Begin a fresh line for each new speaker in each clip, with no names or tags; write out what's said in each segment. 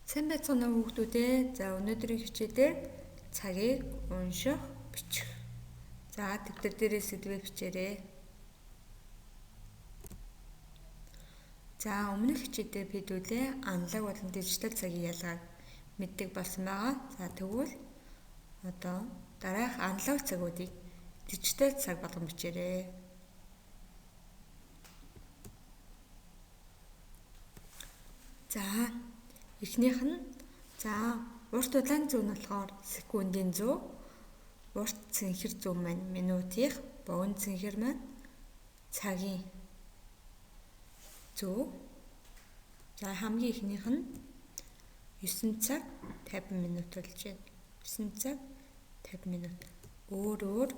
Сайн байцгаана уу хүүхдүүдээ. За өнөөдрийн хичээлээр цагийг унших, бичих. За дэвтэр дээрээ сэдвээ бичээрэй. За өмнөх хичээлдээ бидүүлээ аналог болон дижитал цагийн ялгааг мэддэг болсон байгаа. За тэгвэл одоо дараах аналог цагуудыг дижитал цаг болгон бичээрэй. За эхнийх нь урт улаан зүү нь болохоор секундын зүү, урт цэнхэр зүү маань минутын, богино цэнхэр маань цагийн зүү. За хамгийн эхнийх нь 9 цаг 50 минут болж байна. 9 цаг 50 минут. Өөр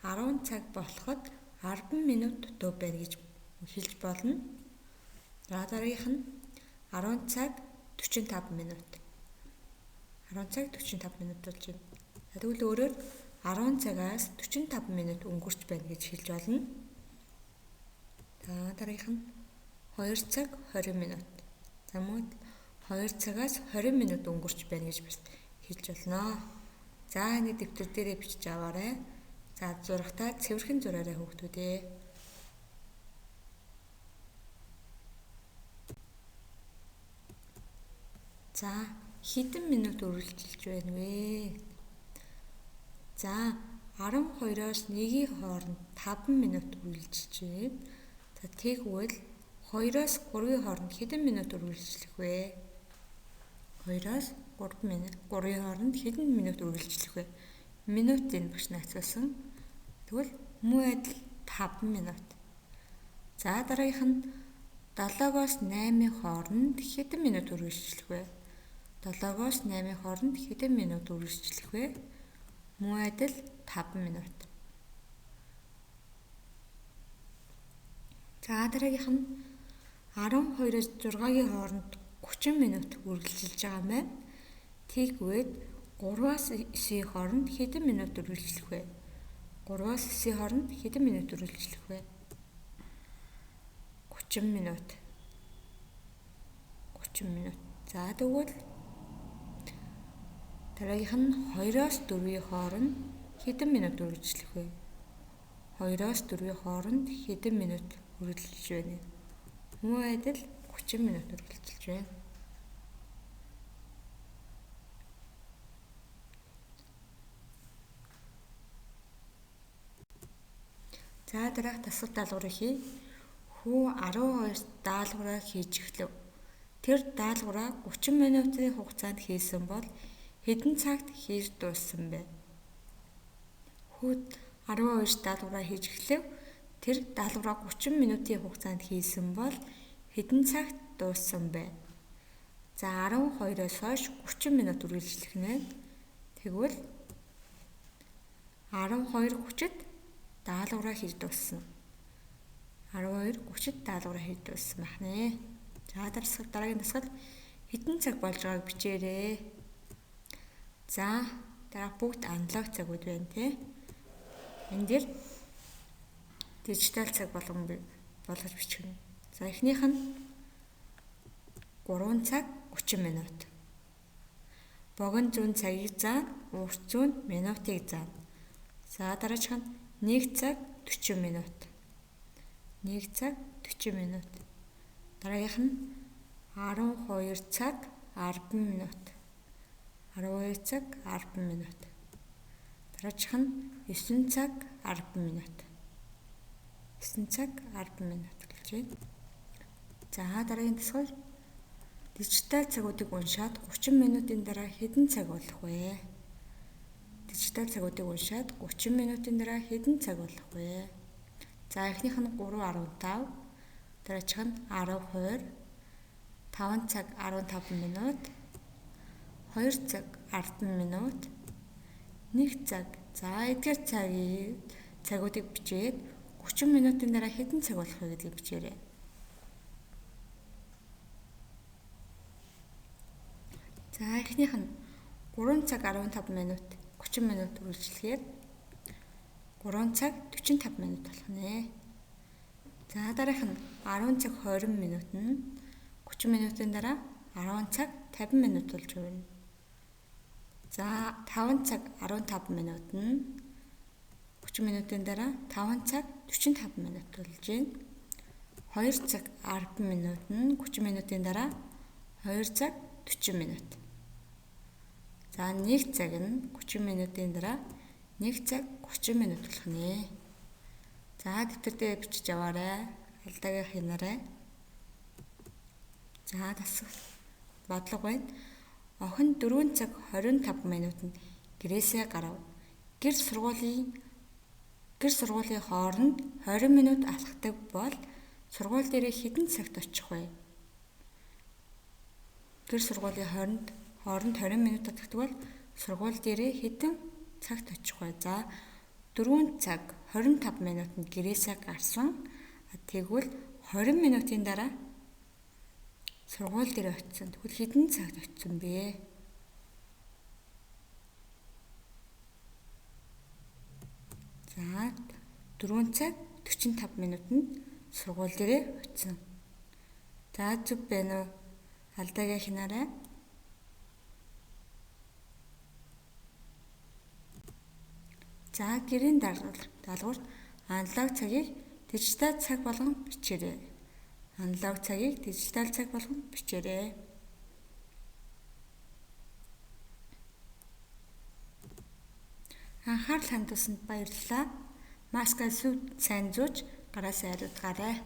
10 цаг болоход 10 минут дутуу байна гэж хэлж болно. За дараагийнх нь 10 цаг 45 минут. 10 цаг 45 минут болж байна. Тэгвэл өөрөөр 10 цагаас 45 минут өнгөрч байна гэж хэлж болно. За дараагийнх нь 2 цаг 20 минут. За мөн 2 цагаас 20 минут өнгөрч байна гэж хэлж болно. За энэ дэвтэр дээрээ бичиж аваарай. За зурагтаа цэвэрхэн зураарай хүүхдүүдээ. За хэдэн минут үргэлжилж байна вэ? За 12-оос 1-ийн хооронд 5 минут үргэлжилж байна. За тэгвэл 2-оос 3-ийн хооронд хэдэн минут үргэлжлэх вэ? 2-оос 3-ийн хооронд хэдэн минут үргэлжлэх вэ? Минутын багш нацуулсан. Тэгвэл мөн адил 5 минут. За дараагийнх нь 7-оос 8-ийн хооронд хэдэн минут үргэлжлэх вэ? 7-оос 8-ийн хооронд хэдэн минут үргэлжлэх вэ? Мөн адил 5 минут. За дараагийнх нь 12-оос 6-гийн хооронд 30 минут үргэлжилж байгаа маань тэгвэл 3-аас 9-ийн хооронд хэдэн минут үргэлжлэх вэ? 3-аас 9-ийн хооронд хэдэн минут үргэлжлэх вэ? 30 минут. 30 минут. За тэгвэл дараагийнх нь 2-оос 4-ийн хооронд хэдэн минут үргэлжлэх вэ? 2-оос 4-ийн хооронд хэдэн минут үргэлжилж байна? Мөн адил 30 минут үргэлжилж байна. За дараах дасгал даалгаврыг хий. Хүү 12 даалгавраа хийж эхлэв. Тэр даалгавраа 30 минутын хугацаанд хийсэн бол хэдэн цагт хийж дууссан бэ? Хүү 12 даалгавраа хийж эхлэв. Тэр даалгавраа 30 минутын хугацаанд хийсэн бол хэдэн цагт дууссан бэ? За 12-оос хойш 30 минут үргэлжлэх нь. Тэгвэл 12:30-д даалгавраа хийж дууссан. 12:30-д даалгавраа хийж дууссан байна. За дараагийн дасгал хэдэн цаг болж байгааг бичээрэй. За дараах бүгд аналог цагууд байна тий. Энд дээр дижитал цаг болгож бичих нь. За эхнийх нь 3 цаг 30 минут. Богино зүүн цагийг заана, урт зүүн минутыг заана. За дараачих нь 1 цаг 40 минут. 1 цаг 40 минут. Дараагийнх нь 12 цаг 10 минут. 12 цаг 10 минут. Дараачих нь 9 цаг 10 минут. 9 цаг 10 минут гэж байна. За дараагийн дасгал дижитал цагуудыг уншаад 30 минутын дараа хэдэн цаг болох вэ? Дижитал цагуудыг уншаад 30 минутын дараа хэдэн цаг болох вэ? За эхнийх нь 3:15, дараачих нь 10:20, 5 цаг 15 минут, 2 цаг 10 минут, 1 цаг. За эдгээр цагуудыг бичээд 30 минутын дараа хэдэн цаг болох вэ гэдгийг бичээрэй. За эхнийх нь 3 цаг 15 минут 30 минут үргэлжлэхээр 3 цаг 45 минут болох нэ. За дараах нь 10 цаг 20 минут нь 30 минутын дараа 10 цаг 50 минут болж байна. За 5 цаг 15 минут нь 30 минутын дараа 5 цаг 45 минут болж байна. 2 цаг 10 минут нь 30 минутын дараа 2 цаг 40 минут. За 1 цаг нь 30 минутын дараа 1 цаг 30 минут болох нэ. За дэвтэр дээр бичиж аваарай. Алдаагаа хянаарай. За тасах бодлого байна. Охин 4 цаг 25 минутанд гэрээсээ гарав. Гэр сургуулийн хооронд 20 минут алхдаг бол сургууль дээрээ хэдэн цагт очих вэ? Гэр сургуулийн хооронд 20 минут алхдаг бол сургууль дээрээ хэдэн цагт очих вэ? За 4 цаг 25 минутанд гэрээсээ гарсан. Тэгвэл 20 минутын дараа сургууль дээр очисон. Тэгвэл хэдэн цагт очисон бэ? За 4 цаг 45 минутанд сургууль дээрээ очисон. За зүг байна уу? Алдаагаа хянаарай. За гэрийн даалгаварт аналог цагийг дижитал цаг болгон бичээрэй. Аналог цагийг дижитал цаг болгон бичээрэй. Анхаарал хандуулсанд баярлалаа. Маскаа сайн зүүж гараасаа хариуцгаарай.